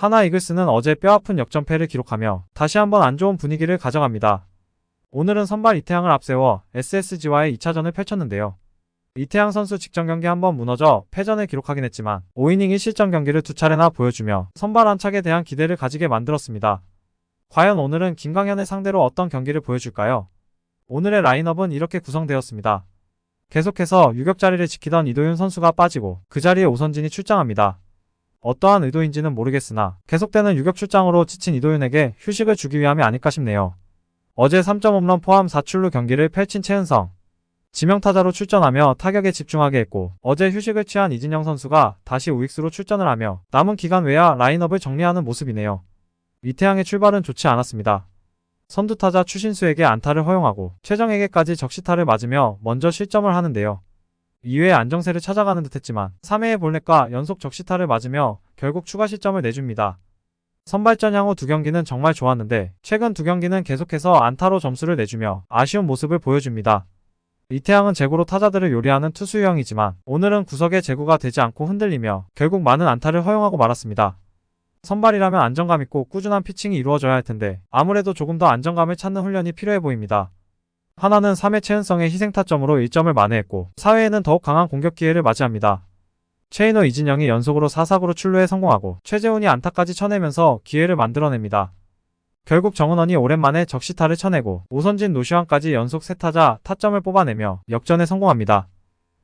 하나 이글스는 어제 뼈아픈 역전패를 기록하며 다시 한번 안 좋은 분위기를 가져갑니다. 오늘은 선발 이태양을 앞세워 SSG와의 2차전을 펼쳤는데요. 이태양 선수 직전 경기 한번 무너져 패전을 기록하긴 했지만 5이닝 1실점 경기를 2차례나 보여주며 선발 안착에 대한 기대를 가지게 만들었습니다. 과연 오늘은 김광현을 상대로 어떤 경기를 보여줄까요? 오늘의 라인업은 이렇게 구성되었습니다. 계속해서 유격 자리를 지키던 이도윤 선수가 빠지고 그 자리에 오선진이 출장합니다. 어떠한 의도인지는 모르겠으나 계속되는 유격 출장으로 지친 이도윤에게 휴식을 주기 위함이 아닐까 싶네요. 어제 3점 홈런 포함 4출루 경기를 펼친 최은성. 지명타자로 출전하며 타격에 집중하게 했고 어제 휴식을 취한 이진영 선수가 다시 우익수로 출전을 하며 남은 기간 외야 라인업을 정리하는 모습이네요. 이태양의 출발은 좋지 않았습니다. 선두타자 추신수에게 안타를 허용하고 최정에게까지 적시타를 맞으며 먼저 실점을 하는데요. 2회에 안정세를 찾아가는 듯했지만 3회에 볼넷과 연속 적시타를 맞으며 결국 추가 실점을 내줍니다. 선발전 향후 2경기는 정말 좋았는데 최근 2경기는 계속해서 안타로 점수를 내주며 아쉬운 모습을 보여줍니다. 이태양은 제구로 타자들을 요리하는 투수 유형이지만 오늘은 구석에 제구가 되지 않고 흔들리며 결국 많은 안타를 허용하고 말았습니다. 선발이라면 안정감 있고 꾸준한 피칭이 이루어져야 할 텐데 아무래도 조금 더 안정감을 찾는 훈련이 필요해 보입니다. 하나는 3회 최은성의 희생타점으로 1점을 만회했고 4회에는 더욱 강한 공격 기회를 맞이합니다. 최인호 이진영이 연속으로 4사구로 출루에 성공하고 최재훈이 안타까지 쳐내면서 기회를 만들어냅니다. 결국 정은원이 오랜만에 적시타를 쳐내고 오선진 노시환까지 연속 3타자 타점을 뽑아내며 역전에 성공합니다.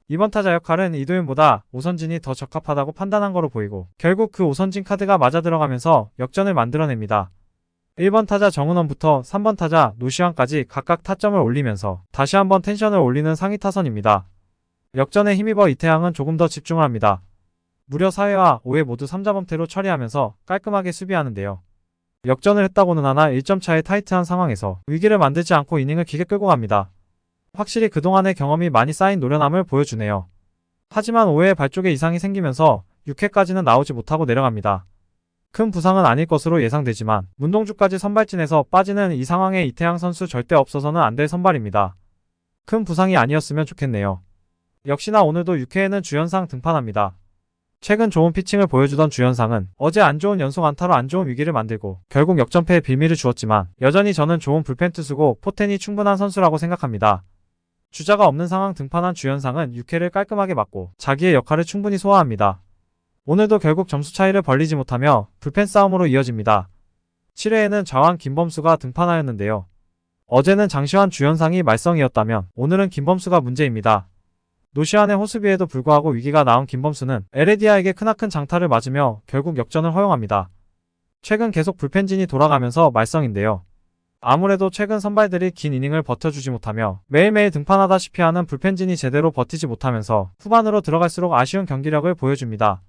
이번 타자 역할은 이도윤보다 오선진이 더 적합하다고 판단한 거로 보이고 결국 그 오선진 카드가 맞아들어가면서 역전을 만들어냅니다. 1번 타자 정은원부터 3번 타자 노시환까지 각각 타점을 올리면서 다시 한번 텐션을 올리는 상위 타선입니다. 역전에 힘입어 이태양은 조금 더 집중을 합니다. 무려 4회와 5회 모두 3자범퇴로 처리하면서 깔끔하게 수비하는데요. 역전을 했다고는 하나 1점 차의 타이트한 상황에서 위기를 만들지 않고 이닝을 길게 끌고 갑니다. 확실히 그동안의 경험이 많이 쌓인 노련함을 보여주네요. 하지만 5회에 발쪽에 이상이 생기면서 6회까지는 나오지 못하고 내려갑니다. 큰 부상은 아닐 것으로 예상되지만 문동주까지 선발진에서 빠지는 이 상황에 이태양 선수 절대 없어서는 안 될 선발입니다. 큰 부상이 아니었으면 좋겠네요. 역시나 오늘도 6회에는 주현상 등판합니다. 최근 좋은 피칭을 보여주던 주현상은 어제 안 좋은 연속 안타로 안 좋은 위기를 만들고 결국 역전패의 빌미를 주었지만 여전히 저는 좋은 불펜 투수고 포텐이 충분한 선수라고 생각합니다. 주자가 없는 상황 등판한 주현상은 6회를 깔끔하게 맞고 자기의 역할을 충분히 소화합니다. 오늘도 결국 점수 차이를 벌리지 못하며 불펜 싸움으로 이어집니다. 7회에는 좌완 김범수가 등판하였는데요. 어제는 장시환 주현상이 말썽이었다면 오늘은 김범수가 문제입니다. 노시환의 호수비에도 불구하고 위기가 나온 김범수는 에레디아에게 크나큰 장타를 맞으며 결국 역전을 허용합니다. 최근 계속 불펜진이 돌아가면서 말썽인데요. 아무래도 최근 선발들이 긴 이닝을 버텨주지 못하며 매일매일 등판하다시피 하는 불펜진이 제대로 버티지 못하면서 후반으로 들어갈수록 아쉬운 경기력을 보여줍니다.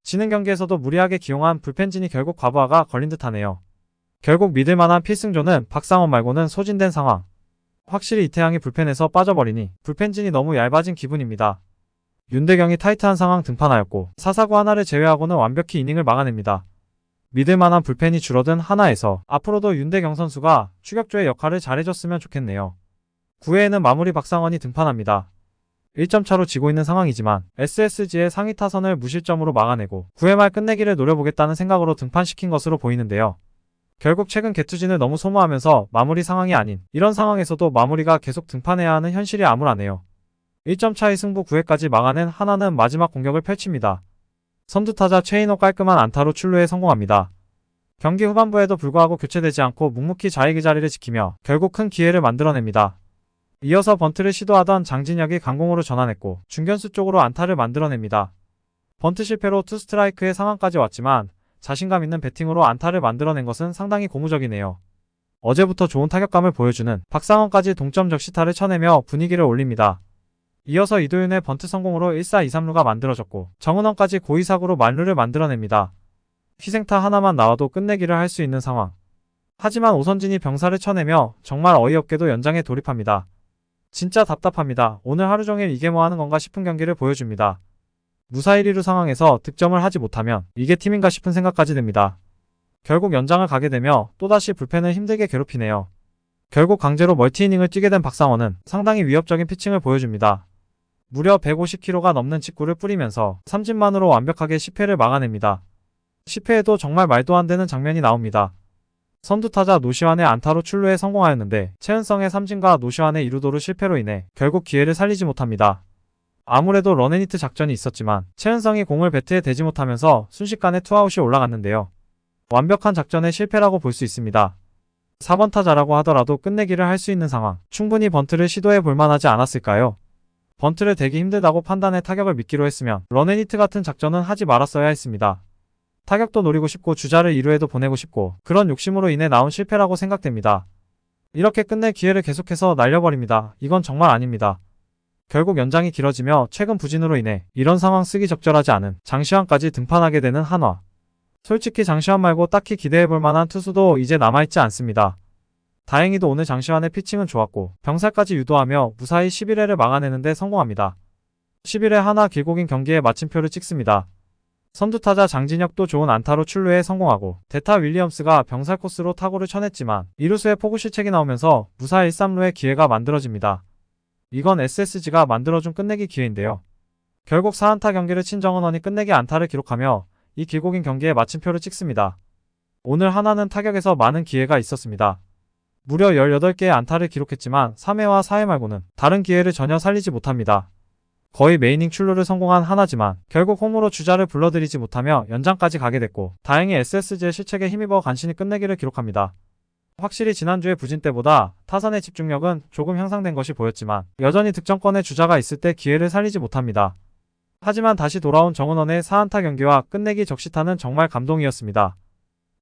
지는 경기에서도 무리하게 기용한 불펜진이 결국 과부하가 걸린 듯하네요. 결국 믿을만한 필승조는 박상원 말고는 소진된 상황. 확실히 이태양이 불펜에서 빠져버리니 불펜진이 너무 얇아진 기분입니다. 윤대경이 타이트한 상황 등판하였고 4사구 하나를 제외하고는 완벽히 이닝을 막아냅니다. 믿을만한 불펜이 줄어든 하나에서 앞으로도 윤대경 선수가 추격조의 역할을 잘해줬으면 좋겠네요. 9회에는 마무리 박상원이 등판합니다. 1점 차로 지고 있는 상황이지만 SSG의 상위 타선을 무실점으로 막아내고 9회 말 끝내기를 노려보겠다는 생각으로 등판시킨 것으로 보이는데요. 결국 최근 개투진을 너무 소모하면서 마무리 상황이 아닌 이런 상황에서도 마무리가 계속 등판해야 하는 현실이 암울하네요. 1점 차의 승부 9회까지 막아낸 하나는 마지막 공격을 펼칩니다. 선두타자 최인호 깔끔한 안타로 출루에 성공합니다. 경기 후반부에도 불구하고 교체되지 않고 묵묵히 자기 자리를 지키며 결국 큰 기회를 만들어냅니다. 이어서 번트를 시도하던 장진혁이 강공으로 전환했고 중견수 쪽으로 안타를 만들어냅니다. 번트 실패로 투스트라이크의 상황까지 왔지만 자신감 있는 배팅으로 안타를 만들어낸 것은 상당히 고무적이네요. 어제부터 좋은 타격감을 보여주는 박상원까지 동점 적시타를 쳐내며 분위기를 올립니다. 이어서 이도윤의 번트 성공으로 1사 2삼루가 만들어졌고 정은원까지 고의사구로 만루를 만들어냅니다. 희생타 하나만 나와도 끝내기를 할 수 있는 상황. 하지만 오선진이 병사를 쳐내며 정말 어이없게도 연장에 돌입합니다. 진짜 답답합니다. 오늘 하루 종일 이게 뭐 하는 건가 싶은 경기를 보여줍니다. 무사 1, 2루 상황에서 득점을 하지 못하면 이게 팀인가 싶은 생각까지 듭니다. 결국 연장을 가게 되며 또다시 불펜을 힘들게 괴롭히네요. 결국 강제로 멀티이닝을 뛰게 된 박상원은 상당히 위협적인 피칭을 보여줍니다. 무려 150km가 넘는 직구를 뿌리면서 삼진만으로 완벽하게 10회를 막아냅니다. 10회에도 정말 말도 안 되는 장면이 나옵니다. 선두타자 노시환의 안타로 출루에 성공하였는데 최은성의 삼진과 노시환의 2루도루 실패로 인해 결국 기회를 살리지 못합니다. 아무래도 런앤히트 작전이 있었지만 최은성이 공을 배트에 대지 못하면서 순식간에 투아웃이 올라갔는데요. 완벽한 작전의 실패라고 볼 수 있습니다. 4번 타자라고 하더라도 끝내기를 할 수 있는 상황, 충분히 번트를 시도해 볼 만하지 않았을까요? 번트를 대기 힘들다고 판단해 타격을 미끼로 했으면 런앤히트 같은 작전은 하지 말았어야 했습니다. 타격도 노리고 싶고 주자를 2루에도 보내고 싶고 그런 욕심으로 인해 나온 실패라고 생각됩니다. 이렇게 끝낼 기회를 계속해서 날려버립니다. 이건 정말 아닙니다. 결국 연장이 길어지며 최근 부진으로 인해 이런 상황 쓰기 적절하지 않은 장시환까지 등판하게 되는 한화. 솔직히 장시환 말고 딱히 기대해볼 만한 투수도 이제 남아있지 않습니다. 다행히도 오늘 장시환의 피칭은 좋았고 병살까지 유도하며 무사히 11회를 막아내는데 성공합니다. 11회 한화 길고 긴 경기에 마침표를 찍습니다. 선두타자 장진혁도 좋은 안타로 출루에 성공하고 대타 윌리엄스가 병살 코스로 타구를 쳐냈지만 이루수의 포구 실책이 나오면서 무사 1-3루의 기회가 만들어집니다. 이건 SSG가 만들어준 끝내기 기회인데요. 결국 4안타 경기를 친 정은원이 끝내기 안타를 기록하며 이 길고 긴 경기에 마침표를 찍습니다. 오늘 한화는 타격에서 많은 기회가 있었습니다. 무려 18개의 안타를 기록했지만 3회와 4회 말고는 다른 기회를 전혀 살리지 못합니다. 거의 메이닝 출루를 성공한 한화지만 결국 홈으로 주자를 불러들이지 못하며 연장까지 가게 됐고 다행히 SSG의 실책에 힘입어 간신히 끝내기를 기록합니다. 확실히 지난주의 부진 때보다 타선의 집중력은 조금 향상된 것이 보였지만 여전히 득점권의 주자가 있을 때 기회를 살리지 못합니다. 하지만 다시 돌아온 정은원의 4안타 경기와 끝내기 적시타는 정말 감동이었습니다.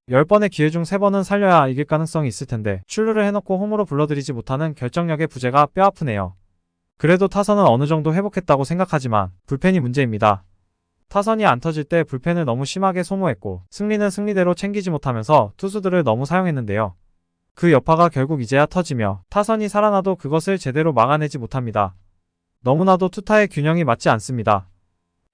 10번의 기회 중 3번은 살려야 이길 가능성이 있을 텐데 출루를 해놓고 홈으로 불러들이지 못하는 결정력의 부재가 뼈아프네요. 그래도 타선은 어느 정도 회복했다고 생각하지만 불펜이 문제입니다. 타선이 안 터질 때 불펜을 너무 심하게 소모했고 승리는 승리대로 챙기지 못하면서 투수들을 너무 사용했는데요. 그 여파가 결국 이제야 터지며 타선이 살아나도 그것을 제대로 막아내지 못합니다. 너무나도 투타의 균형이 맞지 않습니다.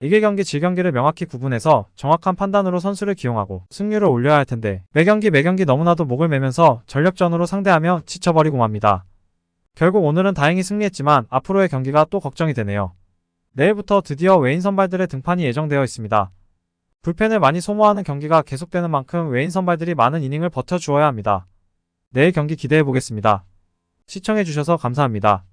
이길 경기 질 경기를 명확히 구분해서 정확한 판단으로 선수를 기용하고 승률을 올려야 할 텐데 매경기 너무나도 목을 매면서 전력전으로 상대하며 지쳐버리고 맙니다. 결국 오늘은 다행히 승리했지만 앞으로의 경기가 또 걱정이 되네요. 내일부터 드디어 외인 선발들의 등판이 예정되어 있습니다. 불펜을 많이 소모하는 경기가 계속되는 만큼 외인 선발들이 많은 이닝을 버텨주어야 합니다. 내일 경기 기대해보겠습니다. 시청해주셔서 감사합니다.